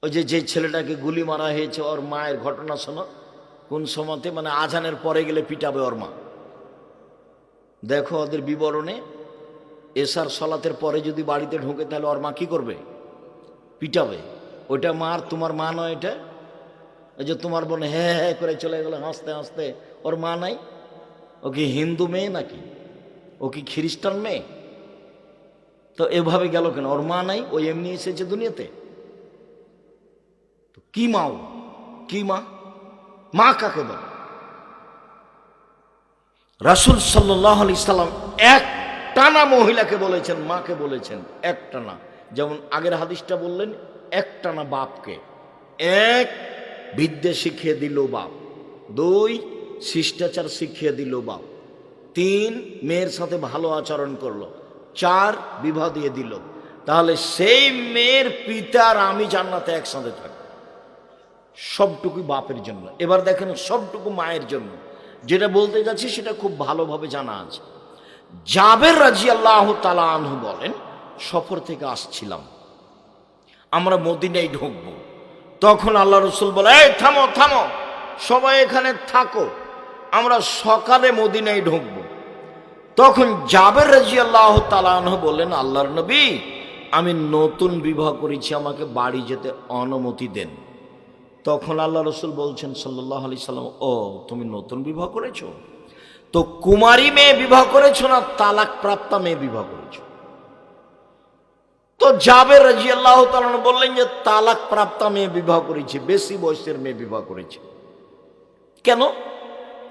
ওই যে ছেলেটাকে গুলি মারা হয়েছে, ওর মায়ের ঘটনা শোনো। কোন সময়তে, মানে আজানের পরে গেলে পিটাবে ওর মা। দেখো ওদের বিবরণে, এশার সলাতের পরে যদি বাড়িতে ঢোকে তাহলে ওর মা কি করবে? পিটাবে। ওইটা মার, তোমার মা নয় এটা। ওই যে তোমার বোন হ্যাঁ হ্যাঁ করে চলে গেল হাসতে হাসতে, ওর মা নাই। ও কি হিন্দু মেয়ে নাকি? ও কি খ্রিস্টান মেয়ে? তো এভাবে গেল কেন? ওর মা নাই, ও এমনি এসেছে দুনিয়াতে। কি মা? ও কি মা? মা কাকে বলে? রাসূল সাল্লাল্লাহু আলাইহি সাল্লাম এক টানা মহিলাকে বলেছেন, মাকে বলেছেন এক টানা। যেমন আগের হাদিসটা বললেন, এক টানা বাপকে। এক, বিদ্যে শিখিয়ে দিল বাপ। দুই, শিষ্টাচার শিখিয়ে দিল বাপ। তিন, মেয়ের সাথে ভালো আচরণ করলো। চার, বিবাহ দিয়ে দিল। তাহলে সেই মেয়ের পিতার আমি জান্নাতে একসাথে থাকবো। সবটুকুই বাপের জন্য। এবার দেখেন সবটুকু মায়ের জন্য। যেটা বলতে যাচ্ছি সেটা খুব ভালোভাবে জানা আছে। জাবের রাদিয়াল্লাহু তাআলা আনহু বলেন, সফর থেকে আসছিলাম, আমরা মদিনায় ঢুকবো। তখন আল্লাহ রাসূল বলে, এই থামো থামো, সবাই এখানে থাকো, আমরা সকালে মদিনায় ঢুকবো। তখন জাবের রাদিয়াল্লাহু তাআলা আনহু বললেন, আল্লাহর নবী, আমি নতুন বিবাহ করেছি, আমাকে বাড়ি যেতে অনুমতি দেন। তখন আল্লাহ রাসূল বলছেন সাল্লাল্লাহু আলাইহি সাল্লাম, ও তুমি নতুন বিবাহ করেছো? তো কুমারী মেয়ে বিবাহ করেছো না তালাক প্রাপ্তা মেয়ে বিবাহ করেছো? তো জাবের রাদিয়াল্লাহু তাআলা বললেন যে তালাক প্রাপ্তা মেয়ে বিবাহ করেছি, বেশি বয়সের মেয়ে বিবাহ করেছি। কেন?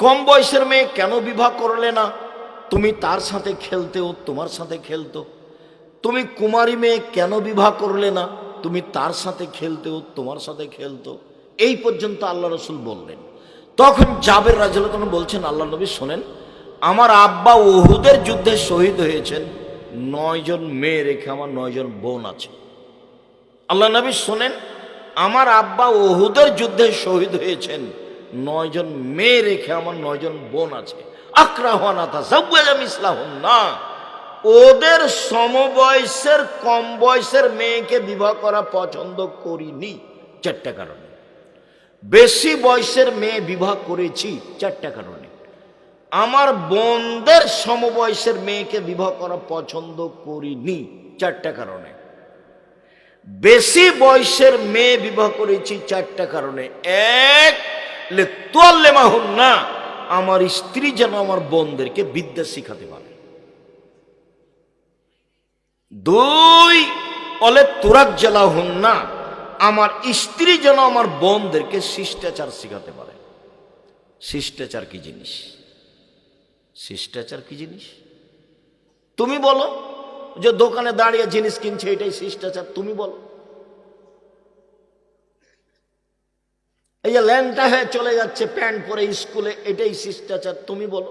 কম বয়সের মেয়ে কেন বিবাহ করলে না? তুমি তার সাথে খেলতে, ও তোমার সাথে খেলতো। তুমি কুমারী মেয়ে কেন বিবাহ করলে না? তুমি তার সাথে খেলতে, ও তোমার সাথে খেলতো। এই পর্যন্ত আল্লাহ রাসূল বললেন। তখন জাবের রাদিয়াল্লাহু তাআলা বলছেন, আল্লাহ নবী শোনেন, আমার আব্বা উহুদের যুদ্ধে শহীদ হয়েছেন, 9 জন মেয়ে রেখে আমার 9 জন বোন আছে। আল্লাহ নবী শোনেন, আমার আব্বা উহুদের যুদ্ধে শহীদ হয়েছেন, 9 জন মেয়ে রেখে আমার 9 জন বোন আছে। আকরাহুনা তাযাওয়াজা মিসলাহুন্না, ওদের সমবয়সের কম বয়সের মেয়েকে বিবাহ করা পছন্দ করিনি 4টা কারণে। বেশি বয়সের মেয়ে বিবাহ করেছি 4টা কারণে। আমার বোনদের সমবয়সের মেয়েকে বিবাহ করা পছন্দ করিনি 4টা কারণে। বেশি বয়সের মেয়ে বিবাহ করেছি 4টা কারণে। এক, লিতুআল্লিমাহুন্না, আমার স্ত্রী যেন আমার বোনদেরকে বিদ্যা শিখাতে পারে। দুই, লিতুরাজ্জিলাহুন্না, আমার স্ত্রী যেন আমার বোনদেরকে শিষ্টাচার শিখাতে পারে। শিষ্টাচার কি জিনিস? শিষ্টাচার কি জিনিস? তুমি বলো। যে দোকানে দাঁড়িয়ে জিনিস কিনছে, এটাই শিষ্টাচার? তুমি বলো। এই যে ল্যাংটা হয়ে চলে যাচ্ছে প্যান্ট পরে স্কুলে, এটাই শিষ্টাচার? তুমি বলো।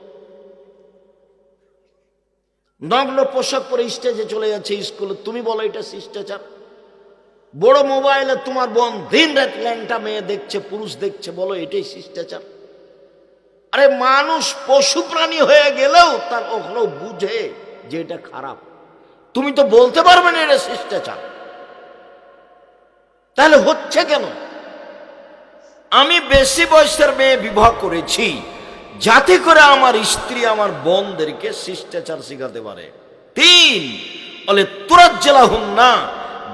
নগ্ন পোশাক পরে স্টেজে চলে যাচ্ছে স্কুলে, তুমি বলো এটা শিষ্টাচার? বড় মোবাইলে তোমার বোন দিন রাত ল্যাংটা মেয়ে দেখছে, পুরুষ দেখছে, বলো এটাই শিষ্টাচার? আরে মানুষ পশু প্রাণী হয়ে গেলেও তার ওখানে বুঝে যে এটা খারাপ। তুমি তো বলতে পারবে না এটা শিষ্টাচার। তাহলে হচ্ছে কেন? আমি বেশি বয়সের মেয়ে বিবাহ করেছি যাতে করে আমার স্ত্রী আমার বোনদেরকে শিষ্টাচার শিখাতে পারে। তিন, লিতুরাজ্জিলাহুন্না,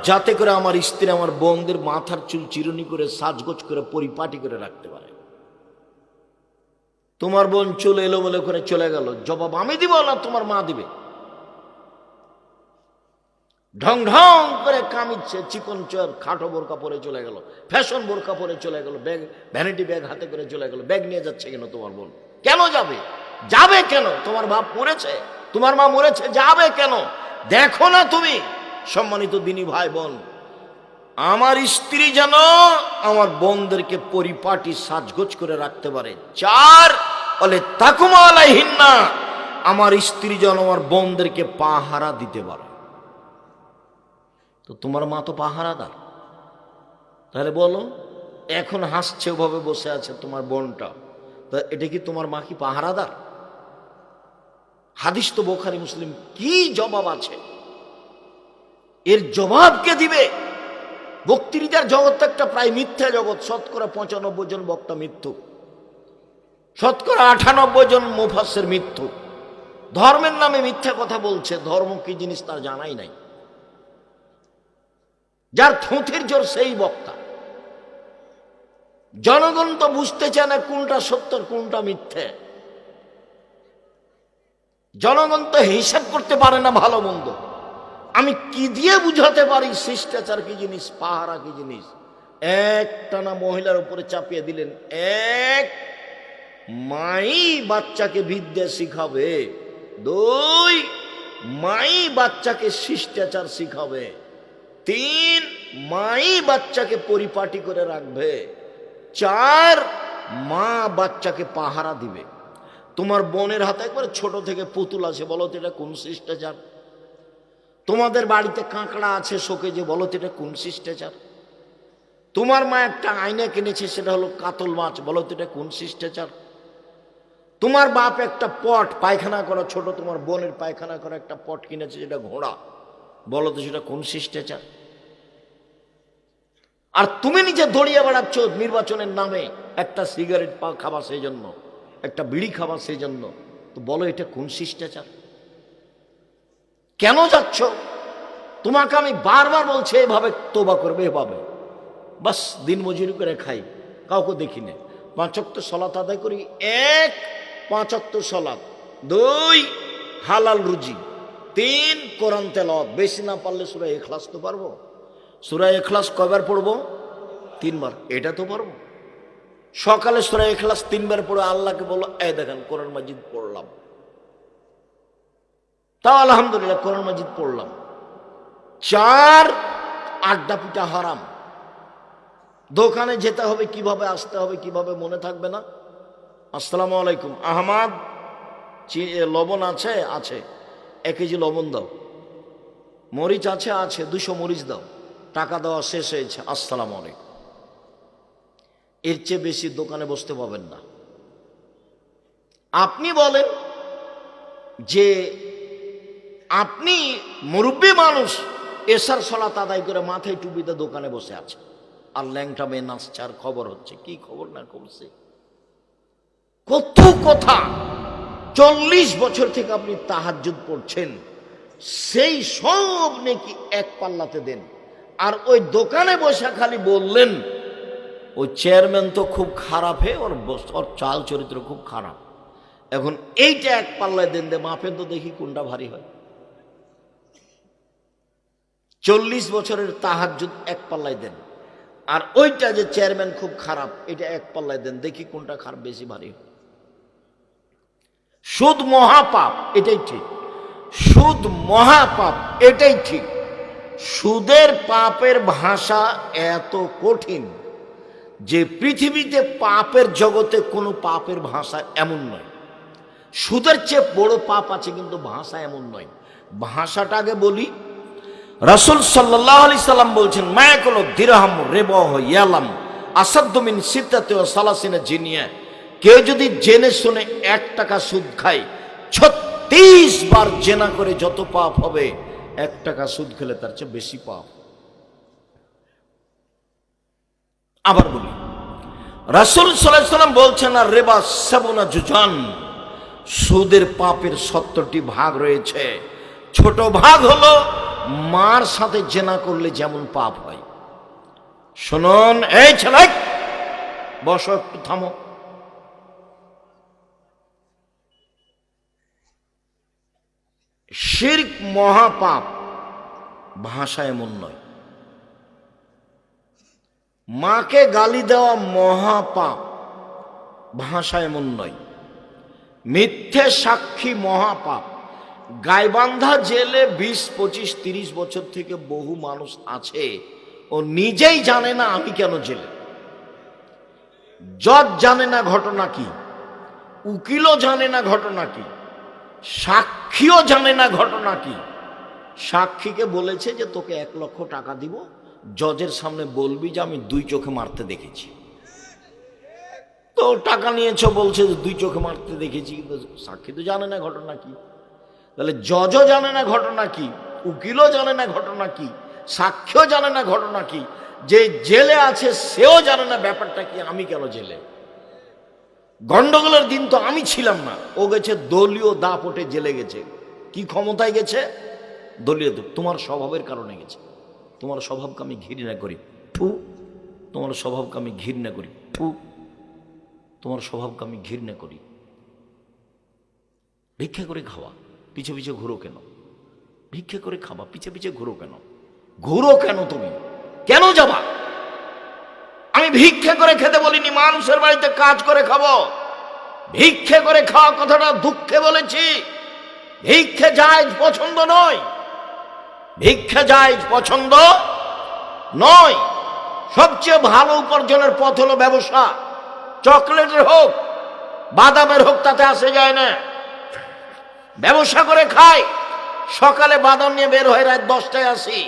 যাতে করে আমার স্ত্রী আমার বোনদের মাথার চুল চিরুনি করে সাজগোজ করে পরিপাটি করে রাখতে পারে। তোমার বোন চুল এলোমেলো করে চলে গেল, জবাব আমি দিব না তোমার মা দিবে? ঢং ঢং করে কামিচ্ছে, চিকন চর খাটো বোরকা পরে চলে গেল, ফ্যাশন বোরকা পরে চলে গেল, ব্যাগ ভ্যানিটি ব্যাগ হাতে করে চলে গেল। ব্যাগ নিয়ে যাচ্ছে কেন তোমার বোন? কেন যাবে? যাবে কেন? তোমার বাপ মরেছে, তোমার মা মরেছে, যাবে কেন? দেখো না তুমি? সম্মানিত দিনী ভাই বোন, আমার স্ত্রী যেন আমার বোনদেরকে পরিপাটি সাজগোজ করে রাখতে পারে। চার, লিতাকুমা আলাইহিন্না, আমার স্ত্রী যেন আমার বোনদেরকে পাহারা দিতে পারে। তো তোমার মা তো পাহারাদার। তাহলে বলো, এখন হাসছে ওভাবে বসে আছে তোমার বোনটা, তা এটা কি তোমার মা কি পাহারাদার? হাদিস তো বুখারী মুসলিম। কি জবাব আছে? এর জবাব কে দিবে? বক্তৃতার জগৎ একটা প্রায় মিথ্যা জগৎ। শতকরা 95 জন বক্তা মিথ্যুক, শতকরা 98 জন মুফাসসির মিথ্যুক। ধর্মের নামে মিথ্যা কথা বলছে, ধর্ম কি জিনিস তার জানাই নাই। যার থুঁথির জোর সেই বক্তা। জনগণ তো বুঝতে চায় না কোনটা সত্য কোনটা মিথ্যে। জনগণ তো হিসাব করতে পারে না ভালো মন্দ। আমি কি দিয়ে বুঝাতে পারি শিষ্টাচার কি জিনিস, পাহারা কি জিনিস? একটানা মহিলার উপরে চাপিয়ে দিলেন। এক, মাই বাচ্চাকে বিদ্যা শিখাবে। দুই, মাই বাচ্চাকে শিষ্টাচার শিখাবে। তিন, মাই বাচ্চাকে পরিপাটি করে রাখবে। চার, মা বাচ্চাকে পাহারা দিবে। তোমার বোনের হাতে একবার ছোট থেকে পুতুল আছে, বলো তো এটা কোন শিষ্টাচার? তোমাদের বাড়িতে কাঁকড়া আছে শোকেজে, বলো তো এটা কোন শিষ্টাচার? তোমার মা একটা আয়না কিনেছে, সেটা হলো কাতল মাছ, বলো তো এটা কোন শিষ্টাচার? তোমার বাপ একটা পট পায়খানা করা, ছোট তোমার বোনের পায়খানা করা একটা পট কিনেছে, যেটা ঘোড়া, বলো তো সেটা কোন শিষ্টাচার? আর তুমি নিজে দড়িয়ে বেড়াচ্ছ নির্বাচনের নামে, একটা সিগারেট খাবা সেই জন্য, একটা বিড়ি খাবা সেই জন্য, তো বলো এটা কোন শিষ্টাচার? কেন যাচ্ছ? তোমাকে আমি বারবার বলছি এভাবে তোবা করবে, এভাবে বাস দিন মজুরি করে খাই, কাউকে দেখি না। 5 ওয়াক্ত সালাত আদায় করি। এক, 5 ওয়াক্ত সালাত। দুই, হালাল রুজি। তিন, কোরআন তেলাওয়াত। বেশি না পারলে সূরা ইখলাস তো পারবো। সূরা ইখলাস কয়বার পড়বো? 3 বার। এটা তো পারবো। সকালে সূরা ইখলাস 3 বার পড়ে আল্লাহকে বলো, এই দেখেন কোরআন মাজিদ পড়লাম, তাও আলহামদুলিল্লাহ কোরআন মাজিদ পড়লাম। 4, আড্ডা পিটা হারাম। দোকানে যেতে হবে কিভাবে, আসতে হবে কিভাবে, মনে থাকবে না। আসসালামু আলাইকুম, আহমাদ লবণ আছে? আছে। 1 কেজি লবণ দাও। মরিচ আছে? আছে। 200 মরিচ দাও। টাকা দেওয়া শেষ হয়েছে, আসসালামু আলাইকুম। এর চেয়ে বেশি দোকানে বসতে পাবেন না। আপনি বলেন যে আপনি মুরব্বী মানুষ, এশার সালাত আদায় করে মাথায় টুপিতে দোকানে বসে আছে, আর ল্যাংটা মেয়ে নাচছে, আর খবর হচ্ছে। কি খবর না করছে? কত কথা। 40 বছর থেকে আপনি তাহাজ্জুদ পড়ছেন, সেই সব নাকি এক পাল্লাতে দেন। আর ওই দোকানে বসে খালি বললেন ওই চেয়ারম্যান তো খুব খারাপ, ওর চাল চরিত্র খুব খারাপ। এখন এইটা এক পাল্লায় দেন, মাপেন তো দেখি কোনটা ভারী হয়। 40 বছরের তাহাজ্জুদ এক পাল্লায় দেন, আর ওইটা যে চেয়ারম্যান খুব খারাপ, এটা এক পাল্লায় দেন, দেখি কোনটা খারাপ বেশি ভারী হয়। সুদ মহাপাপ, এটাই ঠিক। সুদ মহাপাপ, এটাই ঠিক। সুদের পাপের ভাষা এত কঠিন যে পৃথিবীতে পাপের জগতে কোনো পাপের ভাষা এমন নয়। সুদের চেয়ে বড় পাপ আছে, কিন্তু ভাষা এমন নয়। ভাষাটা আগে বলি। রাসূল সাল্লাল্লাহু আলাইহি সাল্লাম বলছেন, মায়াকুল দিরহাম রিবাহ ইয়ালাম আসাদ্দু মিন সিত্তাতি ওয়া সালাসিনা জিনিয়া। কেউ যদি জেনে শুনে 1 টাকা সুদ খায়, 36 বার জেনা করে যত পাপ হবে, 1 টাকা সুদ খেলে তার চেয়ে বেশি পাপ। আবার বলি, রাসূল সাল্লাল্লাহু আলাইহি সাল্লাম বলছেন, আর রিবা সাবুনা জুজান, সুদের পাপের 70টি ভাগ রয়েছে। ছোট ভাগ হলো মার সাথে জেনা করলে যেমন পাপ হয়। শুনুন, এই ছেলে বসো, একটু থামো। শিরক মহাপাপ, ভাষা এমন নয়। মাকে গালি দেওয়া মহাপাপ, ভাষা এমন নয়। মিথ্যে সাক্ষী মহাপাপ। গাইবান্ধা জেলে 20, 25, 30 বছর থেকে বহু মানুষ আছে, ও নিজেই জানে না আমি কেন জেলে। জজ জানে না ঘটনা কি, উকিলও জানে না ঘটনা কি, সাক্ষীও জানে না ঘটনা কি। সাক্ষীকে বলেছে যে তোকে 1 লক্ষ টাকা দিব, জজের সামনে বলবি যে আমি 2 চোখে মারতে দেখেছি। তো টাকা নিয়েছ, বলছে যে 2 চোখে মারতে দেখেছি, কিন্তু সাক্ষী তো জানে না ঘটনা কি। তাহলে জজও জানে না ঘটনা কি, উকিলও জানে না ঘটনা কি, সাক্ষ্যও জানে না ঘটনা কি, যে জেলে আছে সেও জানে না ব্যাপারটা কি, আমি কেন জেলে। গন্ডগোলের দিন তো আমি ছিলাম না, ও গেছে দলীয় দাপটে জেলে গেছে। কি ক্ষমতায় গেছে? দলীয়। তোমার স্বভাবের কারণে গেছে। তোমার স্বভাবকে আমি ঘৃণা করি, ফু। তোমার স্বভাবকে আমি ঘৃণা করি, ফু। তোমার স্বভাবকে আমি ঘৃণা করি। ভিক্ষা করে খাওয়া, পিছে পিছে ঘুরো কেন? ভিক্ষা করে খাবা, পিছে পিছে ঘুরো কেন? ঘুরো কেন? তুমি কেন যাবা? আমি ভিক্ষা করে খেতে বলিনি, মানুষের বাড়িতে কাজ করে খাবো। ভিক্ষা করে খাওয়া কথাটা দুঃখে বলেছি। ভিক্ষা জায়েজ পছন্দ নয়, ভিক্ষা জায়েজ পছন্দ নয়। সবচেয়ে ভালো উপার্জনের পথ হলো ব্যবসা। চকলেটের হোক, বাদামের হোক, তাতে আসে যায় না। ব্যবসা করে খাই, সকালে বাদাম নিয়ে বের হয়ে রাত 10টায় আসি,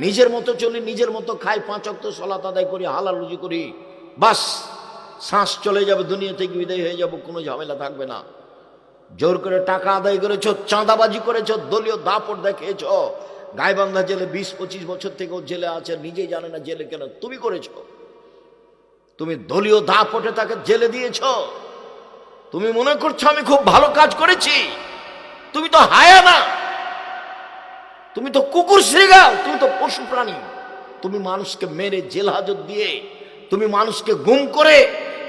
নিজের মতো চলি, নিজের মতো খাই, 5 ওয়াক্ত সালাত আদায় করি, হালাল রুজি করি, বাস শ্বাস চলে যাবে, দুনিয়া থেকে বিদায় হয়ে যাব, কোনো ঝামেলা থাকবে না। জোর করে টাকা আদায় করেছ, চাঁদাবাজি করেছ, দলীয় দাপট দেখিয়েছ। গাইবান্ধা জেলে 20-25 বছর থেকে ও জেলে আছে, নিজেই জানে না জেলে কেন। তুমি করেছ, তুমি দলীয় দাপটে তাকে জেলে দিয়েছ। তুমি মনে করছো আমি খুব ভালো কাজ করেছি। তুমি তো হায়া না, তুমি তো কুকুর শ্রীগাল, তুমি তো পশু প্রাণী। তুমি মানুষকে মেরে জেল হাজত দিয়ে, তুমি মানুষকে গুম করে,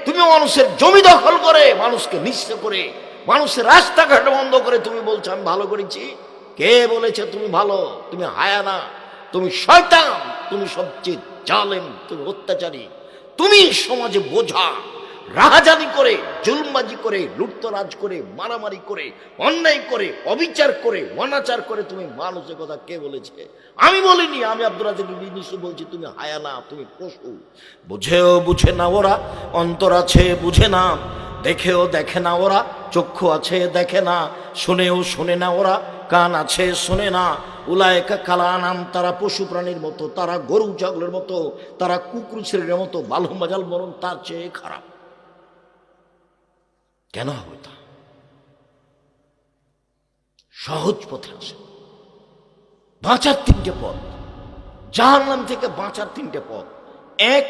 তুমি মানুষের জমি দখল করে, মানুষকে নিঃস্ব করে, মানুষের রাস্তাঘাট বন্ধ করে তুমি বলছো আমি ভালো করেছি। কে বলেছে তুমি ভালো? তুমি হায়া না, তুমি শয়তান, তুমি সবচেয়ে জালেম, তুমি অত্যাচারী, তুমি সমাজে বোঝা। রাহাজানি করে, জুলুমবাজি করে, লুটতরাজ করে, মারামারি করে, অন্যায় করে, অবিচার করে, অনাচার করে তুমি মানুষের কথা কে বলেছে? আমি বলিনি। আমি আব্দুর রাজ্জাক বিজনেস বলছি তুমি হায়া না, তুমি পশু। বুঝেও বুঝে না ওরা, অন্তর আছে বুঝে না, দেখেও দেখে না ওরা, চক্ষু আছে দেখে না, শুনেও শুনে না ওরা, কান আছে শুনে না। উলায়েকা কালানাম, তারা পশু প্রাণীর মতো, তারা গরু ছাগলের মতো, তারা কুকুর ছেলের মতো, বালহম বাজাল, বরং তার চেয়ে খারাপ। কেন হবে তা? সহজ পথে আসে। বাঁচার 3টে পথ, জাহান্নাম থেকে বাঁচার 3টে পথ। 1,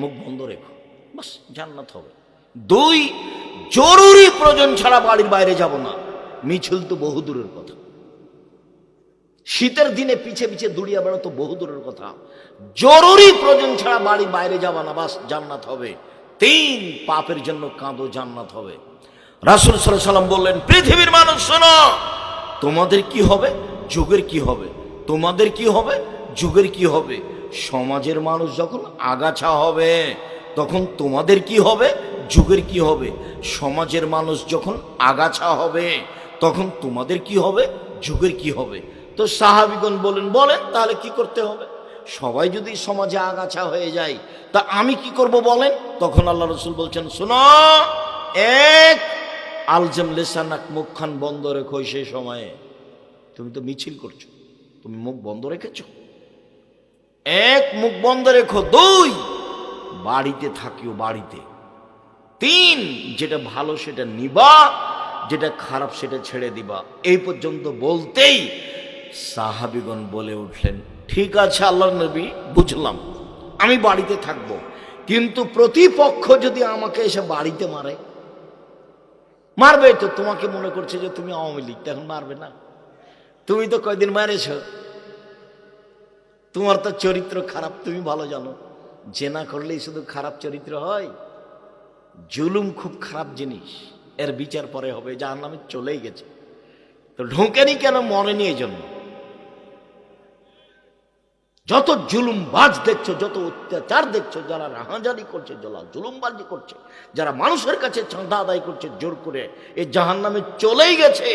মুখ বন্ধ রেখো, বাস জান্নাত হবে। 2, জরুরি প্রয়োজন ছাড়া বাড়ির বাইরে যাব না। মিছিল তো বহু দূরের কথা, শীতের দিনে পিছে পিছে দৌড়িয়ে বেড়াতো বহু দূরের কথা। জরুরি প্রয়োজন ছাড়া বাড়ির বাইরে যাবা না, বাস জান্নাত হবে। 3, পাপের জন্য কাঁদো, জান্নাত হবে। রাসূল সাল্লাল্লাহু আলাইহি ওয়াসাল্লাম বললেন, পৃথিবীর মানুষ শোনো, তোমাদের কি হবে, যুগের কি হবে, তোমাদের কি হবে, যুগের কি হবে। সমাজের মানুষ যখন আগাছা হবে তখন তোমাদের কি হবে, যুগের কি হবে। সমাজের মানুষ যখন আগাছা হবে তখন তোমাদের কি হবে, যুগের কি হবে। তো সাহাবীগণ বলেন তাহলে কি করতে হবে? সবাই যদি সমাজে আগাছা হয়ে যায় তা আমি কি করব বলেন? তখন আল্লাহ রাসূল বলছেন, শোনো, 1, আলজাম লিসানাক, মুখখান বন্ধ রেখো। সেই সময়ে তুমি তো মিছিল করছো, তুমি মুখ বন্ধ রেখেছো। 1, মুখ বন্ধ রেখো। 2, বাড়িতে থাকিও, বাড়িতে। 3, যেটা ভালো সেটা নিবা, যেটা খারাপ সেটা ছেড়ে দিবা। এই পর্যন্ত বলতেই সাহাবীগণ বলে উঠলেন, ঠিক আছে আল্লাহর নবী, বুঝলাম, আমি বাড়িতে থাকবো, কিন্তু প্রতিপক্ষ যদি আমাকে এসে বাড়িতে মারবে তো। তোমাকে মনে করছে যে তুমি আওয়ামী লীগ, তখন মারবে না? তুমি তো কয়দিন মারেছ, তোমার তো চরিত্র খারাপ, তুমি ভালো জানো। জেনা করলেই শুধু খারাপ চরিত্র হয়? জুলুম খুব খারাপ জিনিস, এর বিচার পরে হবে। জাহান্নামে চলেই গেছে, তো ঢোকেনি কেন? মরেনি এই জন্য। যত জুলুমবাজ দেখছো, যত অত্যাচার দেখছো, যারা রাহাজানি করছে, যারা জুলুমবাজি করছে, যারা মানুষের কাছে চাঁদা আদায় করছে জোর করে, এই জাহান্নামে চলেই গেছে।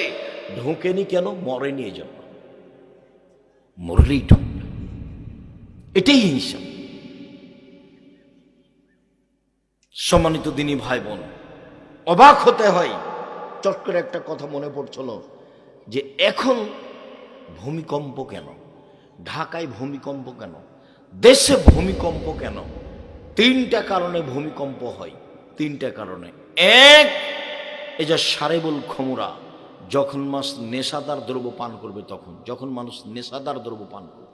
ঢোকেনি কেন? মরেনি এই জন্য। মরলেই ঢুকবে, এটাই হিংসা। সম্মানিত দিনী ভাই বোন, অবাক হতে হয়। চট করে একটা কথা মনে পড়ছিল যে এখন ভূমিকম্প কেন, ঢাকায় ভূমিকম্প কেন, দেশে ভূমিকম্প কেন? 3টা কারণে ভূমিকম্প হয়, 3টা কারণে। 1, এই যে সারেবুল খমুরা, যখন মানুষ নেশাদার দ্রব্য পান করবে, তখন যখন মানুষ নেশাদার দ্রব্য পান করবে,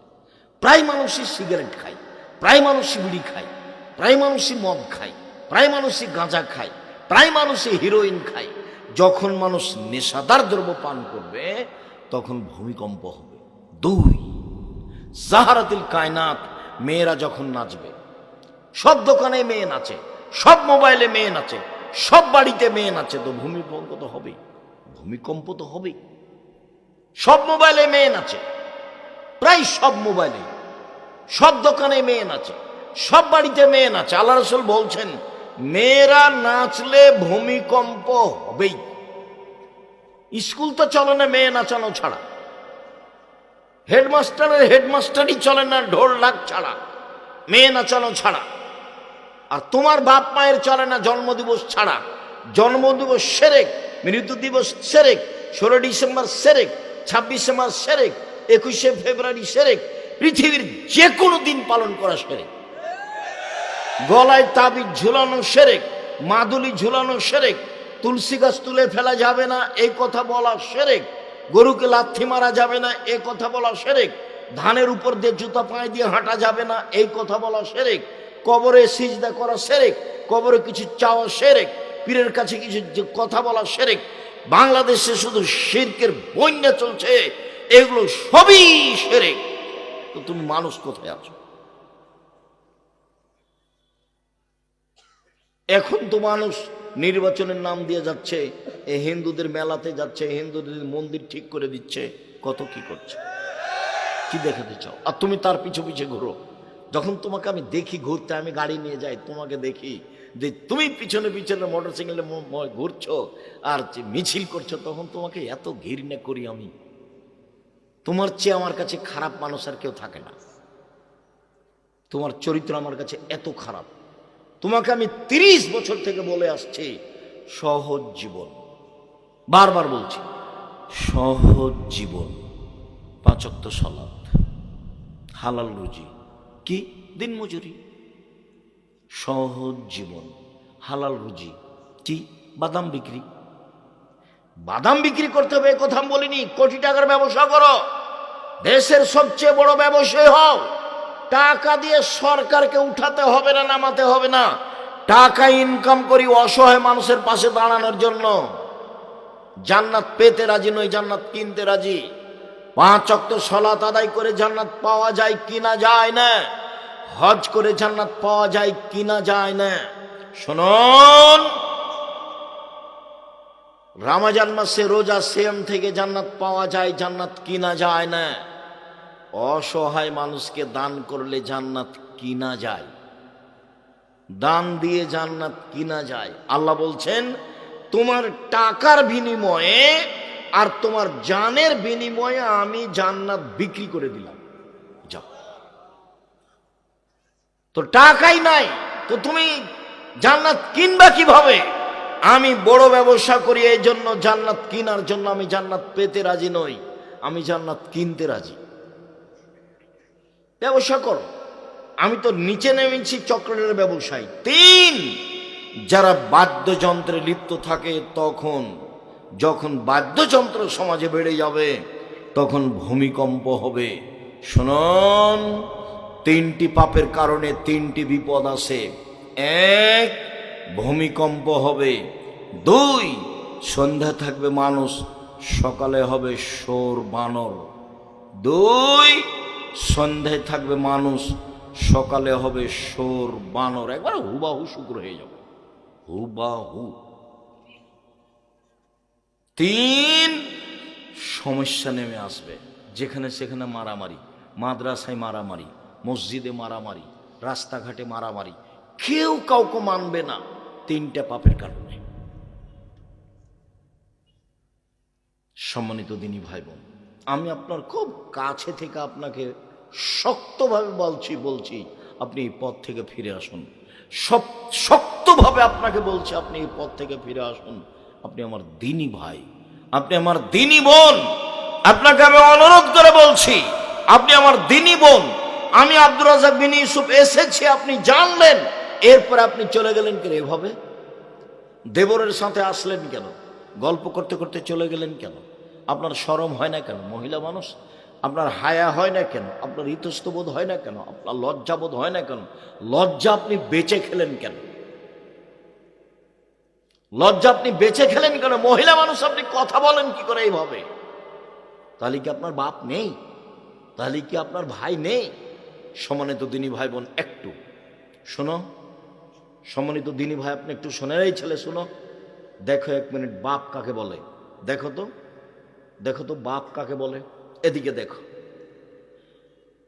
প্রায় মানুষই সিগারেট খায়, প্রায় মানুষই বিড়ি খায়, প্রায় মানুষই মদ খায়, প্রায় মানুষই গাঁজা খায়, প্রায় মানুষই হিরোইন খায়। যখন মানুষ নেশাদার দ্রব্য পান করবে তখন ভূমিকম্প হবে। 2, জাহারাতিল কায়নাত, মেয়েরা যখন নাচবে, সব দোকানে মেয়ে নাচে, সব মোবাইলে মেয়ে নাচে, সব বাড়িতে মেয়ে নাচে, তো ভূমিকম্প তো হবেই, ভূমিকম্প তো হবেই। সব মোবাইলে মেয়ে নাচে, প্রায় সব মোবাইলে, সব দোকানে মেয়ে নাচে, সব বাড়িতে মেয়ে নাচে। আল্লাহ রাসূল বলছেন মেয়েরা নাচলে ভূমিকম্প হবেই। স্কুল তো চলে না মেয়ে নাচানো ছাড়া, হেডমাস্টারের হেডমাস্টারই চলে না ঢোল ঢাক ছাড়া, মেয়ে নাচানো ছাড়া। আর তোমার বাপ মায়ের চলে না জন্মদিবস ছাড়া। জন্মদিবস সেরেক, মৃত্যু দিবস সেরেক, 16 ডিসেম্বর সেরেক, 26শে মার্চ সেরেক, 21শে ফেব্রুয়ারি সেরেক, পৃথিবীর যে কোনো দিন পালন করা সেরেক। গলায় তাবিজ ঝুলানো সেরেক, মাদুলি ঝুলানো সেরেক, তুলসী গাছ তুলে ফেলা যাবে না এই কথা বলা সেরেক, গরুকে লাথি মারা যাবে না এই কথা বলা সেরেক, ধানের উপর দিয়ে জুতা পায়ে দিয়ে হাঁটা যাবে না এই কথা বলা সেরেক, কবরে সিজদা করা সেরেক, কবরে কিছু চাওয়া সেরেক, পীরের কাছে কিছু কথা বলা সেরেক। বাংলাদেশে শুধু শিরকের বন্যা চলছে, এগুলো সবই সেরেক। তো তুমি মানুষ কোথায় আছো? এখন তো মানুষ নির্বাচনের নাম দিয়ে যাচ্ছে, এই হিন্দুদের মেলাতে যাচ্ছে, হিন্দুদের মন্দির ঠিক করে দিচ্ছে, কত কি করছে। কি দেখাতে চাও? আর তুমি তার পিছু পিছে ঘুরো। যখন তোমাকে আমি দেখি ঘুরতে, আমি গাড়ি নিয়ে যাই, তোমাকে দেখি যে তুমি পিছনে পিছনে মোটরসাইকেলে ঘুরছো আর মিছিল করছো, তখন তোমাকে এত ঘৃণা করি আমি। তোমার চেয়ে আমার কাছে খারাপ মানুষ আর কেউ থাকে না। তোমার চরিত্র আমার কাছে এত খারাপ। তোমাকে আমি 30 বছর থেকে বলে আসছি সহজ জীবন, বারবার বলছি সহজ জীবন, 5 ওয়াক্ত সালাত, হালাল রুজি, কি দিনমজুরি। সহজ জীবন, হালাল রুজি, কি বাদাম বিক্রি। বাদাম বিক্রি করতে হবে কথা আমি বলিনি, কোটি টাকার ব্যবসা করো, দেশের সবচেয়ে বড় ব্যবসায়ী হও। টাকা দিয়ে সরকারকে উঠাতে হবে না, নামাতে হবে না। টাকা ইনকাম করি অসহায় মানুষের পাশে দাঁড়ানোর জন্য। জান্নাত পেতে রাজি নই, জান্নাত কিনতে রাজি। 5 ওয়াক্ত সালাত আদায় করে জান্নাত পাওয়া যায় কিনা যায় না, হজ করে জান্নাত পাওয়া যায় কিনা যায় না। শুনুন, রমজান মাসে রোজা সিয়াম থেকে জান্নাত পাওয়া যায়, জান্নাত কিনা যায় না। অসহায় মানুষকে দান করলে জান্নাত কিনা যায়, দান দিয়ে জান্নাত কিনা যায়। আল্লাহ বলছেন তোমার টাকার বিনিময়ে আর তোমার জানের বিনিময়ে আমি জান্নাত বিক্রি করে দিলাম। যাও, তো টাকাই নাই তো তুমি জান্নাত কিনবা কিভাবে? আমি বড় ব্যবসা করি, এই জন্য জান্নাত কিনার জন্য আমি জান্নাত পেতে রাজি নই, আমি জান্নাত কিনতে রাজি। ব্যবসা করো। আমি তো নিচে নেমেছি চকলেটের ব্যবসায়ী। 3, যারা বাদ্যযন্ত্রে লিপ্ত থাকে, তখন যখন বাদ্যযন্ত্র সমাজে বেড়ে যাবে তখন ভূমিকম্প হবে। শুনুন, 3টি পাপের কারণে 3টি বিপদ আসে। 1, ভূমিকম্প হবে। 2, সন্ধ্যা থাকবে মানুষ, সকালে হবে শোর বানর। 2, সন্ধ্যায় থাকবে মানুষ, সকালে হবে শোর বানর। একবার হুবাহু শুক্র হয়ে যাবে, হুবাহু। 3, সমস্যা নেমে আসবে, যেখানে সেখানে মারামারি, মাদ্রাসায় মারামারি, মসজিদে মারামারি, রাস্তাঘাটে মারামারি, কেউ কাউকে মানবে না 3টা পাপের কারণে। সম্মানিত দিনী ভাই বোন, আমি আপনার খুব কাছে থেকে আপনাকে শক্তভাবে বলছি আপনি এই পথ থেকে ফিরে আসুন। শক্তভাবে আপনাকে বলছি আপনি এই পথ থেকে ফিরে আসুন। আপনি আমার দিনী ভাই, আপনি আমার দিনী বোন, আপনাকে আমি অনুরোধ করে বলছি আপনি আমার দিনী বোন। আমি আব্দুর রাজ্জাক বিন ইউসুফ এসেছি, আপনি জানলেন, এরপর আপনি চলে গেলেন কেন এভাবে? দেবরের সাথে আসলেন কেন? গল্প করতে করতে চলে গেলেন কেন? আপনার শরম হয় না কেন? মহিলা মানুষ আপনার হায়া হয় না কেন? আপনার ইতস্তবোধ হয় না কেন? আপনার লজ্জাবোধ হয় না কেন? লজ্জা আপনি বেঁচে খেলেন কেন? লজ্জা আপনি বেঁচে খেলেন কেন? মহিলা মানুষ আপনি কথা বলেন কি করে এইভাবে? তাহলে কি আপনার বাপ নেই? তাহলে কি আপনার ভাই নেই? সম্মানিত দিনী ভাই বোন, একটু শোনো। সম্মানিত দিনী ভাই, আপনি একটু শোনেন। এই ছেলে শোনো, দেখো 1 মিনিট, বাপ কাকে বলে দেখো তো, দেখো তো বাপ কাকে বলে। এদিকে দেখো।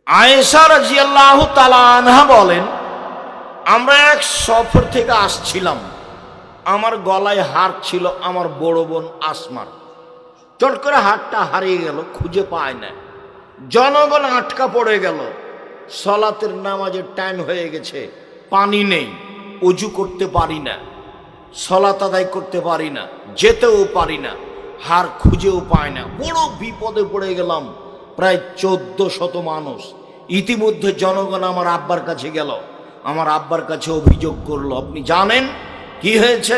আয়েশা রাদিয়াল্লাহু তাআলা আনহা বলেন, আমরা এক সফর থেকে আসছিলাম, আমার গলায় হার ছিল আমার বড় বোন আসমার। চট করে হারটা হারিয়ে গেল, খুঁজে পায় না। জনগণ আটকা পড়ে গেল, সলাতের নামাজের টাইম হয়ে গেছে, পানি নেই, অজু করতে পারি না, সলাত আদায় করতে পারি না, যেতেও পারি না, হার খুঁজেও পায় না, বড় বিপদে পড়ে গেলাম। প্রায় 1400 মানুষ। ইতিমধ্যে জনগণ আমার আব্বার কাছে গেল, আমার আব্বার কাছে অভিযোগ করলো, আপনি জানেন কি হয়েছে?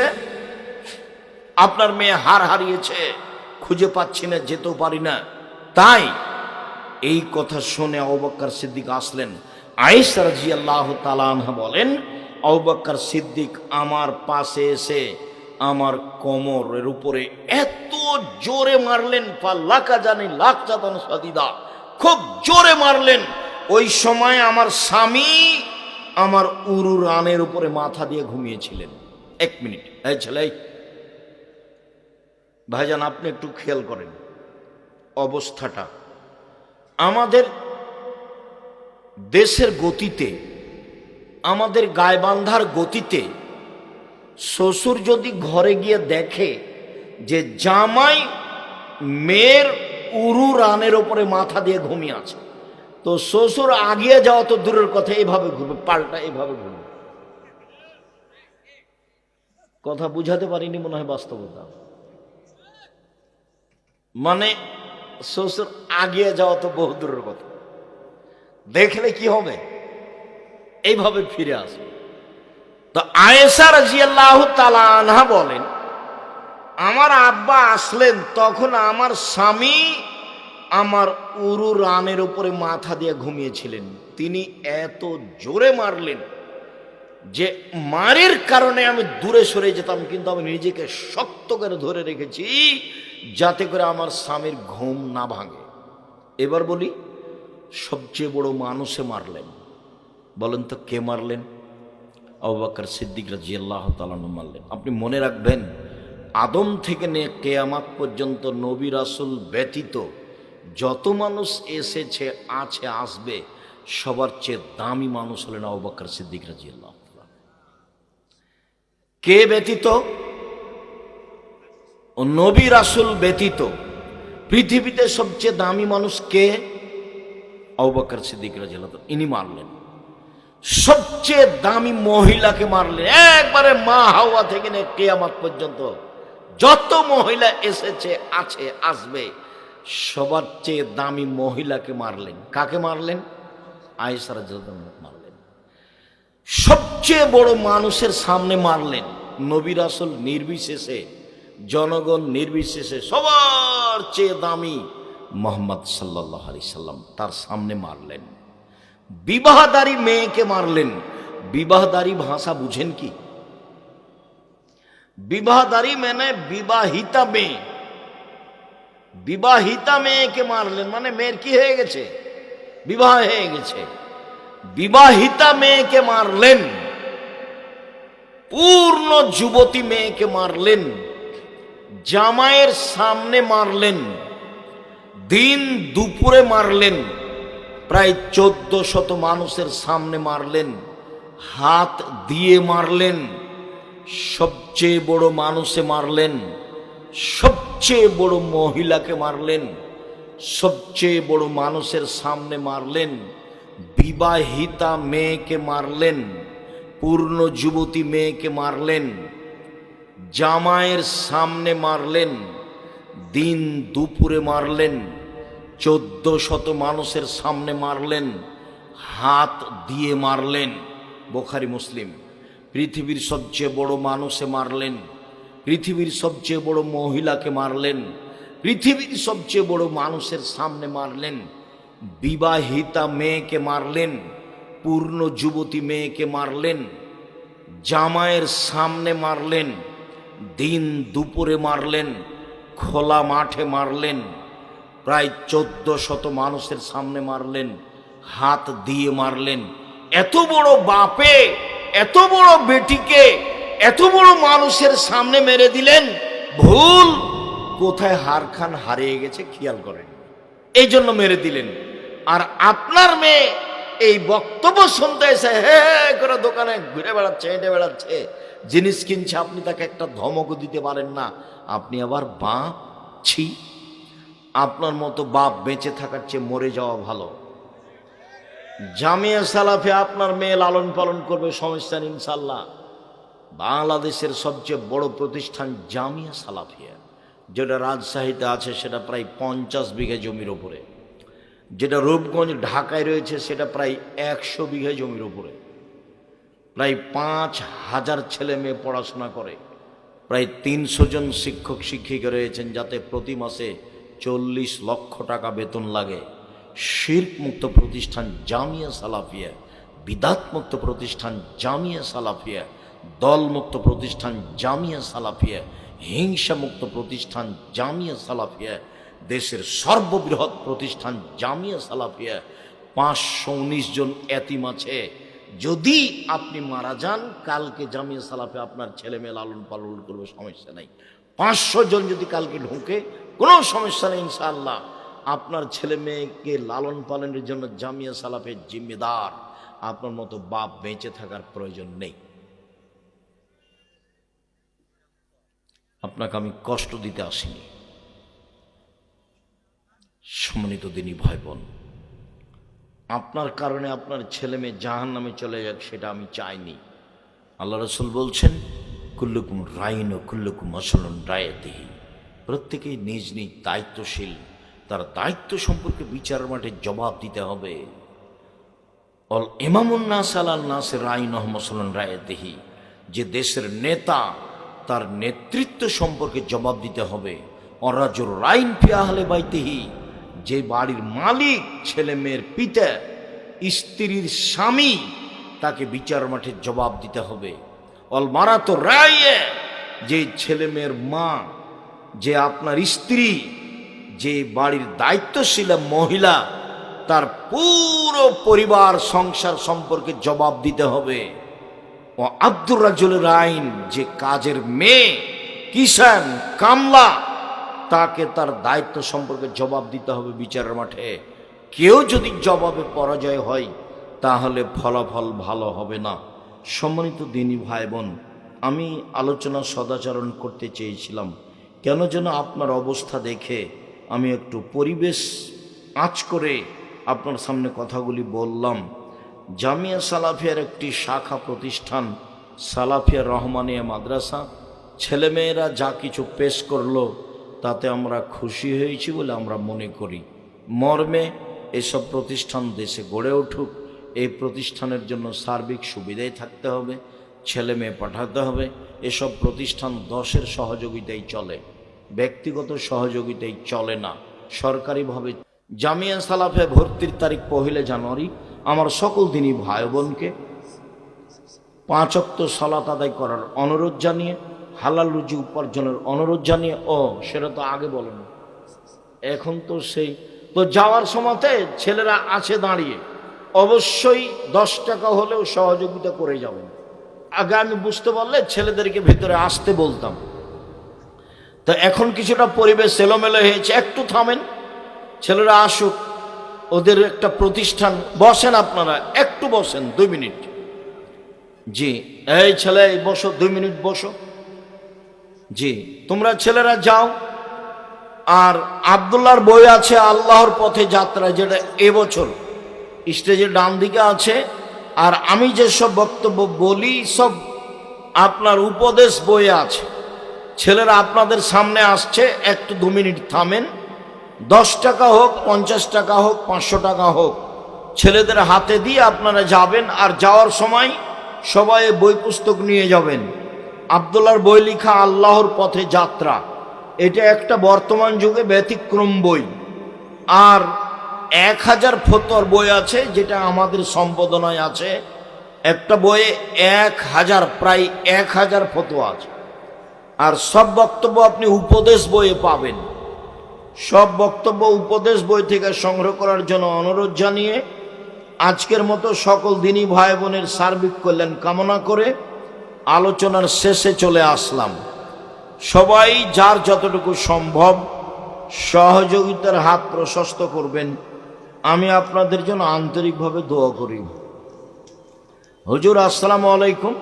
আপনার মেয়ে হার হারিয়েছে, খুঁজে পাচ্ছি না, যেতেও পারি না। তাই এই কথা শুনে আবু বকর সিদ্দিক আসলেন। আয়েশা রাদিয়াল্লাহু তাআলা আনহা বলেন, আবু বকর সিদ্দিক আমার পাশে এসে আমার কোমরের উপরে এত জোরে মারলেন, ফালাকা জানি লাখ জাতান সাদিদা, খুব জোরে মারলেন। ওই সময় আমার স্বামী আমার উরু রানের উপরে মাথা দিয়ে ঘুমিয়েছিলেন। 1 মিনিট, এই ছেলে, ভাইজান আপনি একটু খেয়াল করেন অবস্থাটা। আমাদের দেশের গতিতে, আমাদের গায়বান্ধার গতিতে, শ্বশুর যদি ঘরে গিয়ে দেখে যে জামাই মেয়ের উরু রানের ওপরে মাথা দিয়ে ঘুমিয়ে আছে, তো শ্বশুর আগিয়ে যাওয়া তো দূরের কথা, এভাবে ঘুরবে, পাল্টা এভাবে ঘুরবে। কথা বুঝাতে পারিনি মনে হয়, বাস্তবতা। মানে শ্বশুর আগিয়ে যাওয়া তো বহু দূরের কথা, দেখলে কি হবে, এইভাবে ফিরে আসবে। তো আয়েশা রাদিয়াল্লাহু তাআলা আনহা বলেন, আমার আব্বা আসলেন, তখন আমার স্বামী আমার উরু রানের উপরে মাথা দিয়ে ঘুমিয়েছিলেন। তিনি এত জোরে মারলেন যে মারের কারণে আমি দূরে সরে যেতাম, কিন্তু আমি নিজেকে শক্ত করে ধরে রেখেছি যাতে করে আমার স্বামীর ঘুম না ভাঙে। এবার বলি, সবচেয়ে বড় মানুষে মারলেন, বলেন তো কে মারলেন? আবু বকর সিদ্দিক রাদিয়াল্লাহু তাআলা মারলেন। আপনি মনে রাখবেন, আদম থেকে নিয়ে কিয়ামত পর্যন্ত নবী রাসূল ব্যতীত যত মানুষ এসেছে, আছে, আসবে, সবার চেয়ে দামি মানুষ হলেন আবু বকর সিদ্দিক রাদিয়াল্লাহু তাআলা। কে ব্যতীত? ও নবী রাসূল ব্যতীত পৃথিবীতে সবচেয়ে দামি মানুষ কে? আবু বকর সিদ্দিক রাদিয়াল্লাহু তাআলা। ইনি মারলেন। সবচেয়ে দামি মহিলাকে মারলেন, একবারে মা হাওয়া থেকে নিয়ে কিয়ামত পর্যন্ত যত মহিলা এসেছে, আছে, আসবে, সবার চেয়ে দামি মহিলাকে মারলেন। কাকে মারলেন? আয়েশা রাদিয়াল্লাহু তাআলা মারলেন। সবচেয়ে বড় মানুষের সামনে মারলেন, নবী রাসূল নির্বিশেষে, জনগণ নির্বিশেষে, সবার চেয়ে দামি মুহাম্মদ সাল্লাল্লাহু আলাইহি সাল্লাম, তার সামনে মারলেন। বিবাহদারী মেয়েকে মারলেন। বিবাহদারী ভাষা বুঝেন কি? বিবাহদারী মানে বিবাহিতা মেয়ে। বিবাহিতা মেয়েকে মারলেন মানে মেয়ের কি হয়ে গেছে? বিবাহ হয়ে গেছে। বিবাহিতা মেয়েকে মারলেন। পূর্ণ যুবতী মেয়েকে মারলেন। জামাইয়ের সামনে মারলেন। দিন দুপুরে মারলেন। প্রায় 1400 মানুষের সামনে মারলেন। হাত দিয়ে মারলেন। সবচেয়ে বড় মানুষে মারলেন। সবচেয়ে বড় মহিলাকে মারলেন। সবচেয়ে বড় মানুষের সামনে মারলেন। বিবাহিতা মেয়েকে মারলেন। পূর্ণ যুবতী মেয়েকে মারলেন। জামাইয়ের সামনে মারলেন। দিন দুপুরে মারলেন। 1400 মানুষের সামনে মারলেন। হাত দিয়ে মারলেন। বুখারী মুসলিম। পৃথিবীর সবচেয়ে বড় মানুষে মারলেন। পৃথিবীর সবচেয়ে বড় মহিলাকে মারলেন। পৃথিবীর সবচেয়ে বড় মানুষের সামনে মারলেন। বিবাহিতা মেয়েকে মারলেন, পূর্ণ যুবতী মেয়েকে মারলেন, জামাইয়ের সামনে মারলেন, দিন দুপুরে মারলেন, খোলা মাঠে মারলেন, প্রায় 1400 মানুষের সামনে মারলেন, হাত দিয়ে মারলেন। এত বড় বাপে এত বড় বেটিকে এত বড় মানুষের সামনে মেরে দিলেন, ভুল কোথায় হারখান হারিয়ে গেছে খেয়াল করেন, এই জন্য মেরে দিলেন। আর আপনার মেয়ে এই বক্তব্য শুনতে এসে হে করে দোকানে ঘুরে বেড়াচ্ছে, হেঁটে বেড়াচ্ছে, জিনিস কিনছে, আপনি তাকে একটা ধমকও দিতে পারেন না। আপনি আবার বাপ? ছি, আপনার মতো বাপ বেঁচে থাকার চেয়ে মরে যাওয়া ভালো। জামিয়া সালাফে আপনার মেয়ে লালন পালন করবে, সমস্যা নেই ইনশাল্লাহ। বাংলাদেশের সবচেয়ে বড় প্রতিষ্ঠান জামিয়া সালাফিয়া, যেটা রাজশাহীতে আছে সেটা প্রায় 50 বিঘা জমির ওপরে, যেটা রূপগঞ্জ ঢাকায় রয়েছে সেটা প্রায় 100 বিঘা জমির ওপরে, প্রায় 5000 ছেলে মেয়ে পড়াশোনা করে, প্রায় 300 জন শিক্ষক শিক্ষিকা রয়েছেন, যাতে প্রতি মাসে 40 লক্ষ টাকা বেতন লাগে। শিরক মুক্ত প্রতিষ্ঠান জামিয়া সালাফিয়া, বিদাত মুক্ত প্রতিষ্ঠান জামিয়া সালাফিয়া, দলমুক্ত প্রতিষ্ঠান জামিয়া সালাফিয়া, হিংসা মুক্ত প্রতিষ্ঠান জামিয়া সালাফিয়া, দেশের সর্ববৃহৎ প্রতিষ্ঠান জামিয়া সালাফিয়া। 519 জন এতিম আছে। যদি আপনি মারা যান, কালকে জামিয়া সালাফে আপনার ছেলে মেয়ে লালন পালন করবে, সমস্যা নাই। 500 জন যদি কালকে ঢোকে, কোনো সমস্যা নেই ইনশাআল্লাহ। আপনার ছেলে মেয়েকে লালন পালনের জন্য জামিয়া সালাফের জিম্মেদার। আপনার মতো বাপ বেঁচে থাকার প্রয়োজন নেই। আপনাকে আমি কষ্ট দিতে আসিনি। সম্মানিত দিনী ভাই বোন, আপনার কারণে আপনার ছেলে মেয়ে জাহান্নামে চলে যাক, সেটা আমি চাইনি। আল্লাহ রাসূল বলছেন, কুল্লুকুম রাইন ও কুল্লুকুম মাসউলুন রায়াতিহি। প্রত্যেকেই নিজ নিজ দায়িত্বশীল, তার দায়িত্ব সম্পর্কে বিচার মাঠে জবাব দিতে হবে। অল ইমামুন নাস আলান নাস রাইন ও মাসউলুন রায়াতিহি। যে দেশের নেতা, তার নেতৃত্ব সম্পর্কে জবাব দিতে হবে। অরাজুর রাইন ফি আহলে বাইতিহি। যে বাড়ির মালিক, ছেলে মেয়ের পিতা, স্ত্রীর স্বামী, তাকে বিচার মাঠে জবাব দিতে হবে। অল মারাতো রায়ে। যে ছেলে মেয়ের মা, যে আপনার স্ত্রী, যে বাড়ির দায়িত্বশীল মহিলা, তার পুরো পরিবার সংসার সম্পর্কে জবাব দিতে হবে। ও আব্দুর রাজুলের আইন। যে কাজের মেয়ে, কিষান, কামলা, তাকে তার দায়িত্ব সম্পর্কে জবাব দিতে হবে বিচারের মাঠে। কেউ যদি জবাবে পরাজয় হয়, তাহলে ফলাফল ভালো হবে না। সম্মানিত দিনী ভাই বোন, আমি আলোচনা সদাচরণ করতে চেয়েছিলাম, কেন যেন আপনার অবস্থা দেখে আমি একটু পরিবেশ আঁচ করে আপনার সামনে কথাগুলি বললাম। জামিয়া সালাফিয়ার একটি শাখা প্রতিষ্ঠান সালাফিয়া রহমানিয়া মাদ্রাসা। ছেলেমেয়েরা যা কিছু পেশ করলো, তাতে আমরা খুশি হয়েছি বলে আমরা মনে করি। মর্মে এসব প্রতিষ্ঠান দেশে গড়ে উঠুক, এই প্রতিষ্ঠানের জন্য সার্বিক সুবিধাই থাকতে হবে, ছেলে মেয়ে পাঠাতে হবে। এসব প্রতিষ্ঠান 10-এর সহযোগিতায় চলে, ব্যক্তিগত সহযোগিতায় চলে না, সরকারিভাবে। জামিয়া সালাফে ভর্তির তারিখ 1 জানুয়ারি। আমার সকল দিনী ভাই বোনকে 5 ওয়াক্ত সালাত আদায় করার অনুরোধ জানিয়ে, হালাল রুজি উপার্জনের অনুরোধ জানিয়ে, সেটা তো আগে বলেন, এখন তো সেই তো যাওয়ার সময়তে ছেলেরা আছে দাঁড়িয়ে, অবশ্যই 10 টাকা হলেও সহযোগিতা করে যাবেন। আগে আমি বুঝতে পারলে ছেলেদেরকে ভেতরে আসতে বলতাম, তো এখন কিছুটা পরিবেশ এলোমেলো হয়েছে, একটু থামেন, ছেলেরা আসুক, ওদের একটা প্রতিষ্ঠান। বসেন আপনারা, একটু বসেন 2 মিনিট। জি, এই ছেলে বসো, 2 মিনিট বসো। জি, তোমরা ছেলেরা যাও। আর আব্দুল্লাহর বই আছে আল্লাহর পথে যাত্রা, যেটা এবছর স্টেজের ডান দিকে আছে। আর আমি যেসব বক্তব্য বলি সব আপনার উপদেশ বইয়ে আছে। ছেলেরা আপনাদের সামনে আসছে, একটু 2 মিনিট থামেন। 10 টাকা হোক, 50 টাকা হোক, 500 টাকা হোক, ছেলেদের হাতে দিয়ে আপনারা যাবেন। আর যাওয়ার সময় সবাই বই পুস্তক নিয়ে যাবেন। আব্দুল্লাহর বই লেখা আল্লাহর পথে যাত্রা, এটা একটা বর্তমান যুগে ব্যতিক্রম বই। আর 1000 ফতোয়ার বই আছে, যেটা আমাদের সম্পাদনায় আছে। একটা বইয়ে 1000, প্রায় 1000 ফতোয়া আছে। আর সব বক্তব্য আপনি উপদেশ বইয়ে পাবেন। সব বক্তব্য উপদেশ বই থেকে সংগ্রহ করার জন্য অনুরোধ জানিয়ে আজকের মতো সকল দিনী ভাই বোনের সার্বিক কল্যাণ কামনা করে আলোচনার শেষে চলে আসলাম। সবাই যার যতটুকু সম্ভব সহযোগিতার হাত প্রশস্ত করবেন। আমি আপনাদের জন্য আন্তরিকভাবে দোয়া করি। হুজুর, আসসালামু আলাইকুম।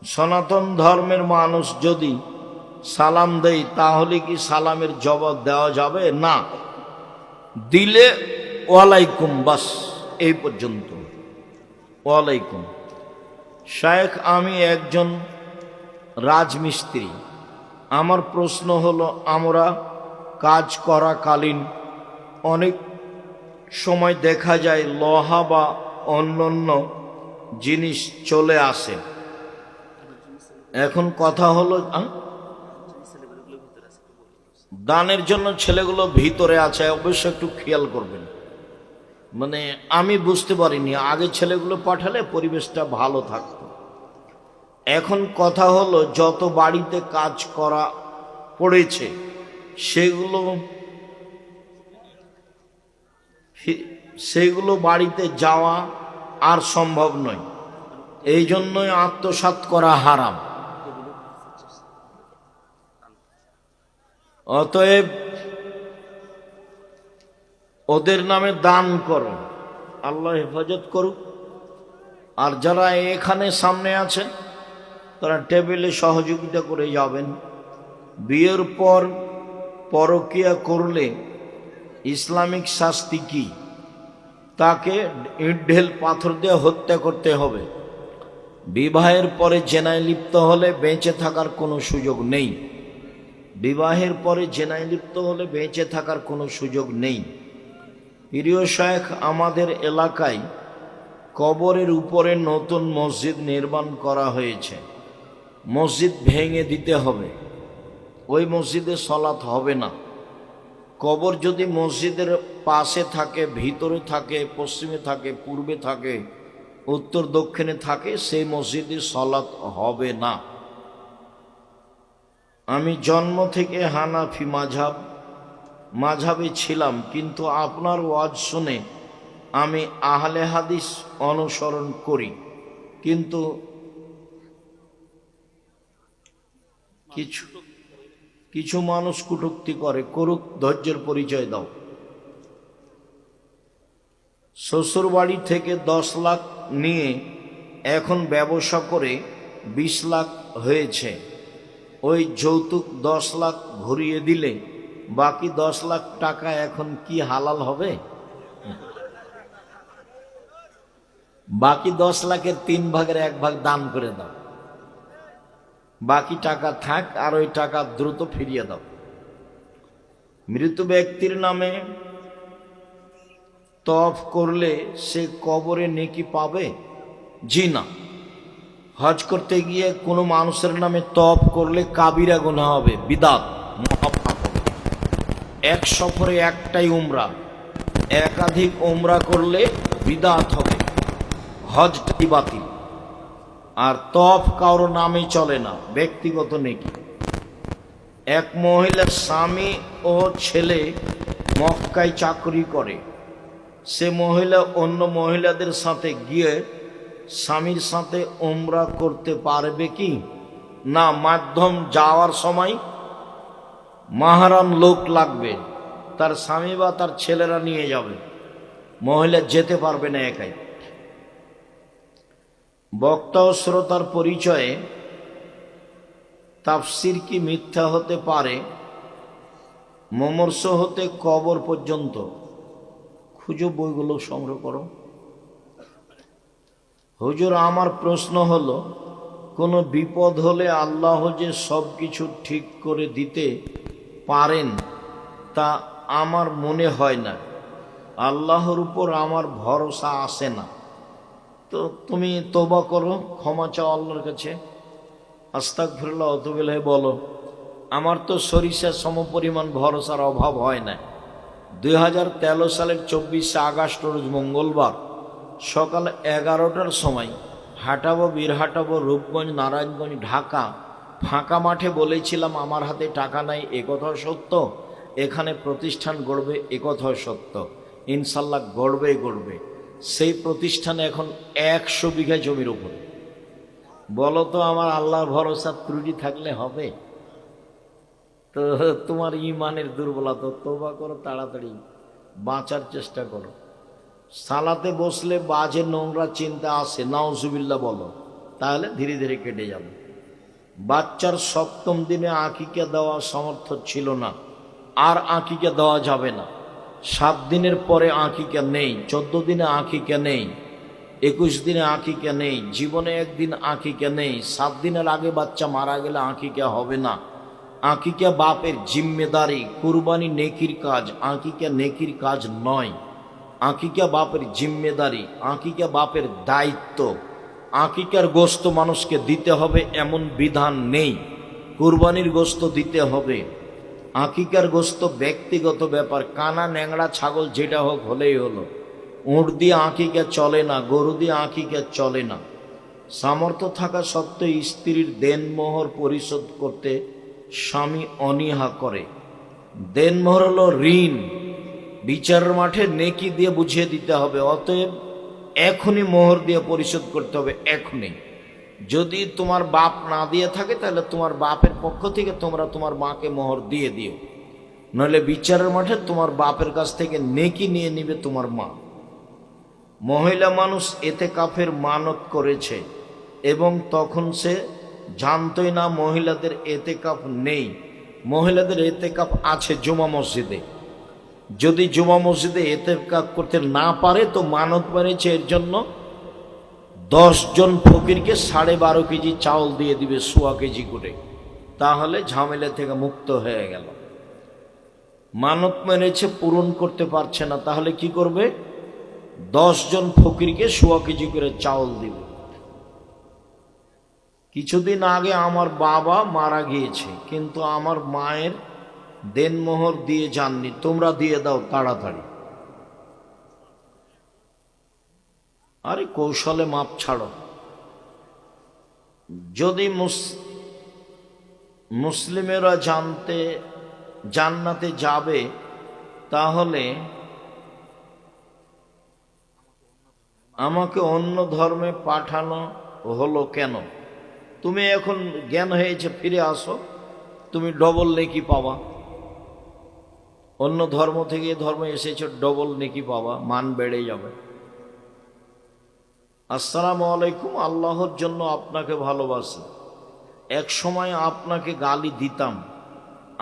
সনাতন ধর্মের মানুষ যদি সালাম দেয় তাহলে কি সালামের জবাব দেওয়া যাবে? না, দিলে ওয়ালাইকুম, বাস এই পর্যন্ত। ওয়ালাইকুম। শায়েখ, আমি একজন রাজমিস্ত্রি। আমার প্রশ্ন হলো, আমরা কাজ করাকালীন অনেক সময় দেখা যায় লোহা বা অন্যান্য জিনিস চলে আসে। এখন কথা হলো, দানের জন্য ছেলেগুলো ভিতরে আছে, অবশ্যই একটু খেয়াল করবেন। মানে আমি বুঝতে পারিনি, আগে ছেলেগুলো পাঠালে পরিবেশটা ভালো থাকতো। এখন কথা হলো, যত বাড়িতে কাজ করা পড়েছে সেগুলো বাড়িতে যাওয়া আর সম্ভব নয়। এই জন্যই আত্মসাৎ করা হারাম। অতএব ওদের নামে দান করো, আল্লাহ হেফাজত করুক। আর যারা এখানে সামনে আছেন তারা টেবিলে সহযোগিতা করে যাবেন। বিয়ের পর পরকীয়া করলে ইসলামিক শাস্তি কি? তাকে ইট ঢেল পাথর দিয়ে হত্যা করতে হবে। বিবাহের পরে জেনায় লিপ্ত হলে বেঁচে থাকার কোনো সুযোগ নেই। বিবাহের পরে জেনায় লিপ্ত হলে বেঁচে থাকার কোনো সুযোগ নেই। প্রিয় শায়েখ, আমাদের এলাকায় কবরের উপরে নতুন মসজিদ নির্মাণ করা হয়েছে। মসজিদ ভেঙে দিতে হবে। ওই মসজিদে সলাত হবে না। কবর যদি মসজিদের পাশে থাকে, ভিতরে থাকে, পশ্চিমে থাকে, পূর্বে থাকে, উত্তর দক্ষিণে থাকে, সেই মসজিদে সলাত হবে না। আমি জন্ম থেকে হানাফি মাঝহাবে ছিলাম, কিন্তু আপনার ওয়াজ শুনে আমি আহলে হাদিস অনুসরণ করি। কিন্তু কিছু মানুষ কটূক্তি করে, করুক, ধৈর্যের পরিচয় দাও। শ্বশুর বাড়ি থেকে 10 লাখ নিয়ে এখন ব্যবসা করে 20 লাখ হয়েছে। ওই যৌতুক 10 লাখ ঘুরিয়ে দিলে বাকি 10 লাখ টাকা এখন কি হালাল হবে? বাকি 10 লাখের 3 ভাগের 1 ভাগ দান করে দাও, বাকি টাকা থাক, আর ওই টাকা দ্রুত ফিরিয়ে দাও। মৃত ব্যক্তির নামে তওয়াফ করলে সে কবরে নেকি পাবে? জি না। হজ করতে গিয়ে কোনো মানুষের নামে তওয়াফ করলে কাবিরা গুনাহ হবে, বিদআত, মহাপাপ হবে। এক সফরে একটাই উমরা, একাধিক উমরা করলে বিদআত হবে, হজটাই বাতিল। আর তওয়াফ কারো নামে চলে না, ব্যক্তিগত নেকি। এক মহিলার স্বামী ও ছেলে মক্কায় চাকরি করে। সে মহিলা অন্য মহিলাদের সাথে গিয়ে স্বামীর সাথে উমরা করতে পারবে কি? না, মাধ্যম যাওয়ার সময় মাহরাম লোক লাগবে, তার স্বামী বা তার ছেলেরা নিয়ে যাবে, মহিলা যেতে পারবে না একাই। বক্তা ও শ্রোতার পরিচয়ে তাফসির কি মিথ্যা হতে পারে? মমর্ষ হতে কবর পর্যন্ত। খুঁজো, বইগুলো সংগ্রহ করো। হুজুর, আমার প্রশ্ন হলো, কোনো বিপদ হলে আল্লাহ যে সব কিছু ঠিক করে দিতে পারেন তা আমার মনে হয় না। আল্লাহর উপর আমার ভরসা আসে না। তো তুমি তওবা করো, ক্ষমা চাও আল্লাহর কাছে, আস্তাগফিরুল্লাহ ওয়া আতুবু ইলাইহি বলো। আমার তো সরিষার সমপরিমাণ ভরসার অভাব হয় না। 2013 সালের 24শে আগস্ট রোজ মঙ্গলবার সকাল 11টার সময় হাঁটাবো বীরহাটাবো রূপগঞ্জ নারায়ণগঞ্জ ঢাকা ফাঁকা মাঠে বলেছিলাম আমার হাতে টাকা নাই, একথা সত্য। এখানে প্রতিষ্ঠান গড়বে, একথা সত্য। ইনশাল্লাহ গড়বে। সেই প্রতিষ্ঠানে এখন 100 বিঘা জমির উপরে। বলো তো আমার আল্লাহর ভরসা ত্রুটি থাকলে হবে? তো তোমার ইমানের দুর্বলতা, তওবা করো, তাড়াতাড়ি বাঁচার চেষ্টা করো। সালাতে বসলে বাজে নোংরা চিন্তা আসে, নাউজুবিল্লাহ বলো, তাহলে ধীরে ধীরে কেটে যাবে। বাচ্চার 7ম দিনে আকিকা দেওয়া সামর্থ্য ছিল না, আর আকিকা দেওয়া যাবে না। 7 দিনের পরে আকিকা নেই, 14 দিনে আকিকা নেই, 21 দিনে আকিকা নেই, জীবনে একদিন আকিকা নেই। 7 দিনের আগে বাচ্চা মারা গেলে আকিকা হবে না। আকিকা বাপের জিম্মেদারি, কুরবানি নেকির কাজ, আকিকা নেকির কাজ নয়। আকিকা বাপের জিম্মেদারি, আকিকা বাপের দায়িত্ব। আকিকার গোশত মানুষকে দিতে হবে এমন বিধান নেই, কুরবানির গোশত দিতে হবে। আকিকার গোশত ব্যক্তিগত ব্যাপার, কানা ন্যাংড়া ছাগল যেটা হোক হলেই হলো। উট দিয়ে আকিকা চলে না, গরু দিয়ে আকিকা চলে না। সামর্থ্য থাকা সত্ত্বেও স্ত্রীর দেনমোহর পরিশোধ করতে স্বামী অনীহা করে। দেনমোহর হলো ঋণ, বিচারের মাঠে নেকি দিয়ে বুঝিয়ে দিতে হবে। অতএব এখনই মোহর দিয়ে পরিশোধ করতে হবে, এখনই। যদি তোমার বাপ না দিয়ে থাকে তাহলে তোমার বাপের পক্ষ থেকে তোমরা তোমার মাকে মোহর দিয়ে দিও, নইলে বিচারের মাঠে তোমার বাপের কাছ থেকে নেকি নিয়ে নিবে তোমার মা। মহিলা মানুষ এতেকাফের মানত করেছে এবং তখন সে জানতই না মহিলাদের এতেকাফ নেই। মহিলাদের এতেকাফ আছে জুমা মসজিদে। যদি জুমা মসজিদে এতেকাফ করতে না পারে তো মানত মেরেছে, এর জন্য 10 জন ফকিরকে 12.5 কেজি চাউল দিয়ে দিবে, 1.25 কেজি করে, তাহলে ঝামেলা থেকে মুক্ত হয়ে গেল। মানত মেরেছে, পূরণ করতে পারছে না, তাহলে কি করবে? 10 জন ফকিরকে 1.25 কেজি করে চাউল দিবে। কিছুদিন আগে আমার বাবা মারা গিয়েছে, কিন্তু আমার মায়ের দেনমোহর দিয়ে যাননি, তোমরা দিয়ে দাও তাড়াতাড়ি। আরে কৌশলে মাপ ছাড়ো। যদি মুসলিমেরা জান্নাতে যাবে তাহলে আমাকে অন্য ধর্মে পাঠানো হলো কেন? তুমি এখন জ্ঞান হয়েছে, ফিরে আসো, তুমি ডবল নেকি পাবা। অন্য ধর্ম থেকে এ ধর্মে এসেছো, ডবল নেকি পাবা, মান বেড়ে যাবে। আসসালামু আলাইকুম, আল্লাহর জন্য আপনাকে ভালোবাসি। এক সময় আপনাকে গালি দিতাম,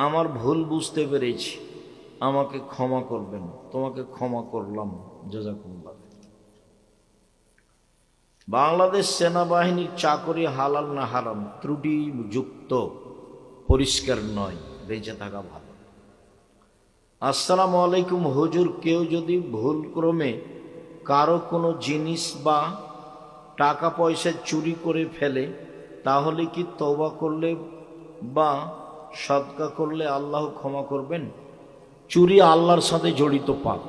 আমার ভুল বুঝতে পেরেছি, আমাকে ক্ষমা করবেন। তোমাকে ক্ষমা করলাম, জাযাকুমুল্লাহ। বাংলাদেশ সেনাবাহিনীর চাকরি হালাল না হারাম? ত্রুটিযুক্ত, পরিষ্কার নয়, বেঁচে থাকা ভালো। আসসালামু আলাইকুম হুজুর, কেউ যদি ভুলক্রমে কারো কোনো জিনিস বা টাকা পয়সা চুরি করে ফেলে তাহলে কি তওবা করলে বা সদকা করলে আল্লাহ ক্ষমা করবেন? চুরি আল্লাহর সাথে জড়িত পাপ,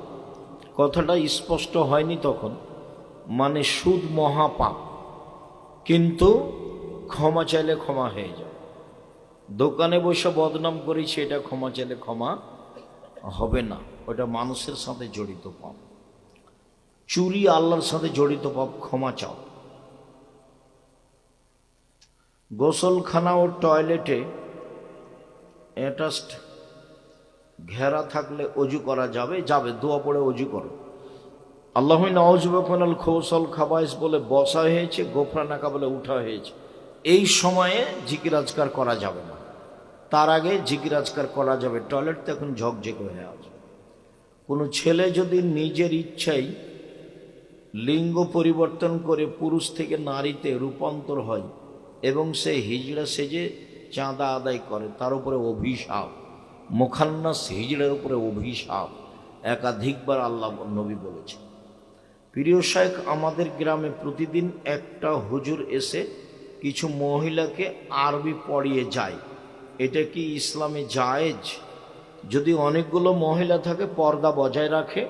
কথাটা স্পষ্ট হয়নি তখন, মানে সুদ মহাপাপ, কিন্তু ক্ষমা চাইলে ক্ষমা হয়ে যায়। দোকানে বসে বদনাম করেছি, এটা ক্ষমা চাইলে ক্ষমা হবে না, ওটা মানুষের সাথে জড়িত পাপ। চুরি আল্লাহর সাথে জড়িত পাপ, ক্ষমা চাও। গোসলখানা ও টয়লেটে অ্যাটাচড ঘেরা থাকলে অজু করা যাবে? যাবে, দোয়া পড়ে অজু করো। আল্লাহুম্মা নাউযু বিকা মিনাল খুবুসিল খাবাইস বলে বসা হয়েছে, গোফরানাকা বলে উঠা হয়েছে। এই সময়ে জিকির আজকার করা যাবে না, তার আগে জিকির আজকার করা যাবে। টয়লেট তো এখন ঝকঝকে হয়ে আছে। কোনো ছেলে যদি নিজের ইচ্ছায় লিঙ্গ পরিবর্তন করে পুরুষ থেকে নারীতে রূপান্তর হয় এবং সে হিজড়া সেজে চাঁদা আদায় করে, তার উপরে অভিশাপ। মুখান্নাস হিজড়ার উপরে অভিশাপ, একাধিকবার আল্লাহ নবী বলেছে। প্রিয় শাইখ, আমাদের গ্রামে প্রতিদিন একটা হুজুর এসে কিছু মহিলাকে আরবি পড়িয়ে যায়। এটা কি ইসলামে জায়েজ? যদি অনেকগুলো মহিলা থাকে, পর্দা বজায় রাখে,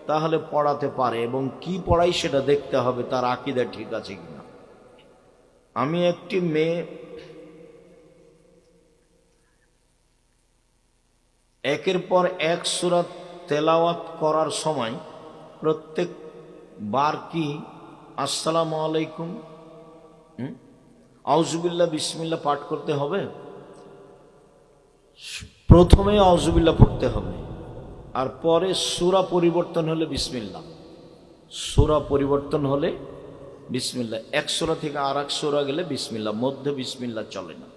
তাহলে পড়াতে পারে, এবং কি পড়াই সেটা দেখতে হবে তার আকীদা ঠিক আছে কিনা। আমি একটি মেয়ে একের পর এক সূরা তেলাওয়াত করার সময় প্রত্যেক বার কি আসসালামু আলাইকুম, আউযুবিল্লাহ, বিসমিল্লাহ পাঠ করতে হবে? প্রথমে আউযুবিল্লাহ পড়তে হবে, আর পরে সূরা পরিবর্তন হলে বিসমিল্লাহ, সূরা পরিবর্তন হলে বিসমিল্লাহ, এক সূরা থেকে আর এক সূরা গেলে বিসমিল্লাহ, মধ্যে বিসমিল্লাহ চলে না।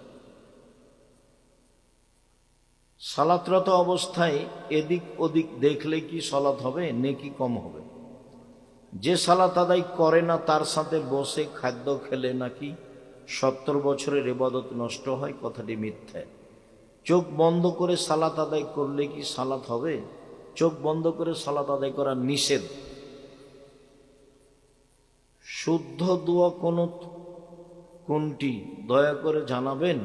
সালাতরত অবস্থায় এদিক ওদিক দেখলে কি সালাত হবে? নেকি কম হবে। যে সালাত আদায় করে না তার সাথে বসে খাদ্য খেলে নাকি 70 বছরের ইবাদত নষ্ট হয়, কথাটি মিথ্যা। চোখ বন্ধ করে সালাত আদায় করলে কি সালাত হবে? চোখ বন্ধ করে সালাত আদায় করা নিষেধ। শুদ্ধ দোয়া কোনটি দয়া করে জানাবেন?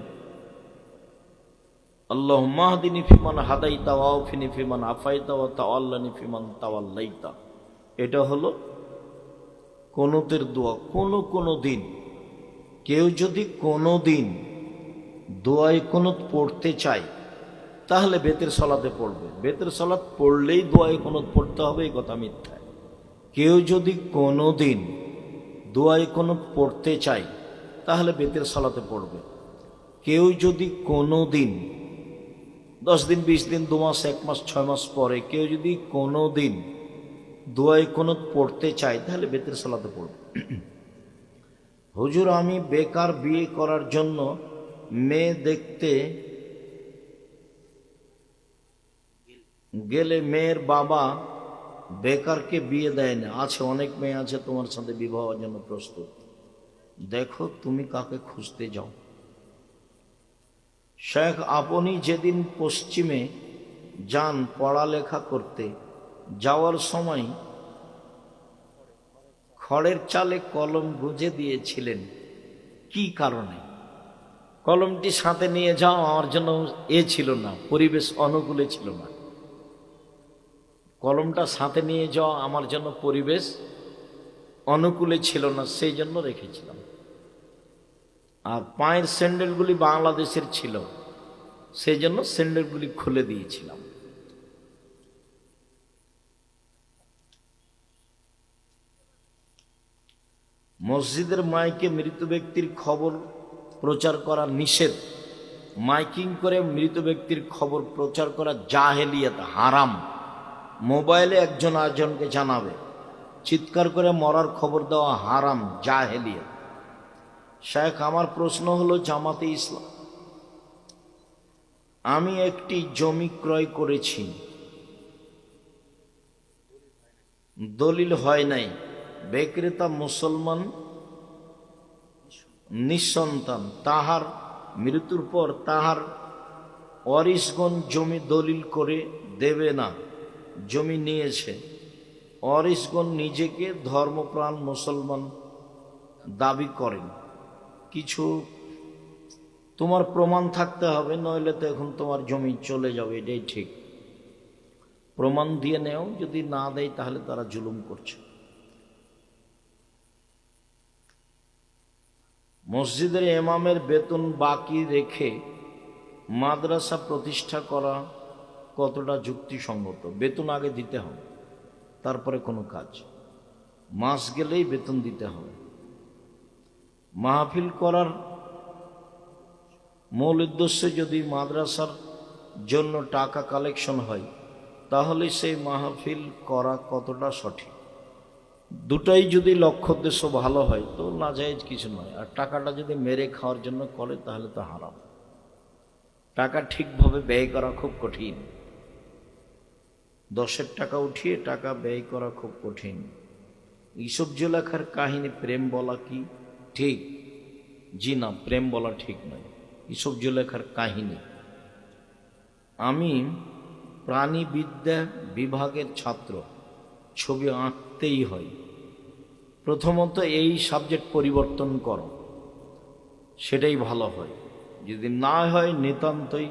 আল্লাহুম্মা হদিনি ফিমান হাদাইতা ওয়া আফিনি ফিমান আফাইতা ওয়া তাওয়াল্লানি ফিমান তাওয়াল্লাইতা। এটা হলো কুনুতের দোয়া। কোনো দিন কেউ যদি কোনো দিন দোয়ায় কুনুত পড়তে চায় তাহলে বেতের সলাতে পড়বে। বেতের সলাত পড়লেই দোয়ায় কুনুত পড়তে হবে, এই কথা মিথ্যা। কেউ যদি কোনো দিন দোয়ায় কুনুত পড়তে চায় তাহলে বেতের সলাতে পড়বে। কেউ যদি কোনো দিন 10 দিন, 20 দিন, 2 মাস, 1 মাস, 6 মাস পরে কেউ যদি কোনো দিন দোয়ায় কুনুত পড়তে চায় তাহলে বেতের সলাতে পড়বে। হুজুর, আমি বেকার, বিয়ে করার জন্য মেয়ে দেখতে গেলে মেয়ের বাবা বেকারকে বিয়ে দেয় না। আছে, অনেক মেয়ে আছে তোমার সাথে বিবাহের জন্য প্রস্তুত। দেখো তুমি কাকে খুঁজতে যাও। শেখ, আপনি যেদিন পশ্চিমে যান পড়ালেখা করতে, যাওয়ার সময় খড়ের চালে কলম গুঁজে দিয়েছিলেন, কি কারণে? কলমটি সাথে নিয়ে যাও আমার জন্য ছিল না, পরিবেশ অনুকূলে ছিল না। কলমটা সাথে নিয়ে যাওয়া আমার জন্য পরিবেশ অনুকূলে ছিল না, সেই জন্য রেখেছিলাম। আর পায়ের স্যান্ডেলগুলি বাংলাদেশের ছিল, সেই জন্য স্যান্ডেলগুলি খুলে দিয়েছিলাম। মসজিদের মাইকে মৃত ব্যক্তির খবর প্রচার করা নিষেধ। মাইকিং করে মৃত ব্যক্তির খবর প্রচার করা জাহেলিয়াত, হারাম। মোবাইলে একজন আরেকজনকে জানাবে, চিৎকার করে মরার খবর দেওয়া হারাম, জাহেলিয়াত। শেখ, আমার প্রশ্ন হলো, জামাতে ইসলাম, আমি একটি জমি ক্রয় করেছি, দলিল হয় নাই, বিক্রেতা মুসলমান, নিঃসন্তান, তাহার মৃত্যুর পর তাহার ওয়ারিশগণ জমি দলিল করে দেবে না। জমি নিয়েছে, ওয়ারিশগণ নিজেকে ধর্মপ্রাণ মুসলমান দাবি করেন। কিছু তোমার প্রমাণ থাকতে হবে, নইলে তো এখন তোমার জমি চলে যাবে, এটাই ঠিক। প্রমাণ দিয়ে নেও, যদি না দেয় তাহলে তারা জুলুম করছে। মসজিদের ইমামের বেতন বাকি রেখে মাদ্রাসা প্রতিষ্ঠা করা কতটা যুক্তিসঙ্গত? বেতন আগে দিতে হবে, তারপরে কোনো কাজ। মাস গেলেই বেতন দিতে হবে। মাহফিল করার মূল উদ্দেশ্য যদি মাদ্রাসার জন্য টাকা কালেকশন হয়, তাহলে সেই মাহফিল করা কতটা সঠিক? দুটাই যদি লক্ষ্য উদ্দেশ্য ভালো হয় তো নাজায়েজ কিছু নয়। আর টাকাটা যদি মেরে খাওয়ার জন্য করে তাহলে তো হারাম। টাকা ঠিকভাবে ব্যয় করা খুব কঠিন। 10-এর টাকা উঠিয়ে টাকা ব্যয় করা খুব কঠিন। ইসব জুলেখার কাহিনী প্রেম বলা কি ঠিক? জি না, প্রেম বলা ঠিক নয়, ইসব জুলেখার কাহিনী। আমি প্রাণীবিদ্যা বিভাগের ছাত্র, ছবি আঁকতেই হয়। প্রথমত এই সাবজেক্ট পরিবর্তন করো, সেটাই ভালো হয়। যদি না হয় নিতান্তই,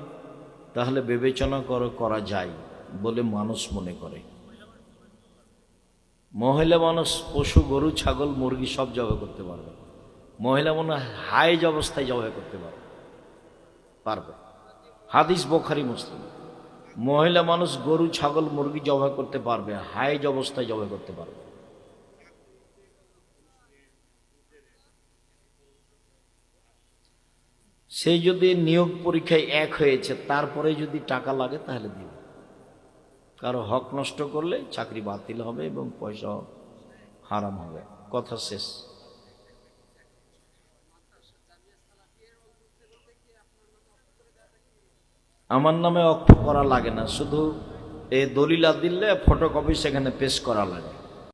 তাহলে বিবেচনা করা যায় বলে মানুষ মনে করে। মহিলা মানুষ পশু, গরু, ছাগল, মুরগি সব জবাই করতে পারবে। মহিলা মনে হাইজ অবস্থায় জবাই করতে পারবে। হাদিস বুখারী মুসলিম। মহিলা মানুষ গরু, ছাগল, মুরগি জবাই করতে পারবে, হাইজ অবস্থায় জবাই করতে পারবে। সেই যদি নিয়োগ পরীক্ষায় এক হয়েছে, তারপরে যদি টাকা লাগে তাহলে দিবে। কারো হক নষ্ট করলে চাকরি বাতিল হবে এবং পয়সা হারাম হবে। কথা শেষ। আমার নামে অক্ষ করা লাগে না, শুধু এই দলিল দিলে ফটোকপি সেখানে পেশ করা লাগে।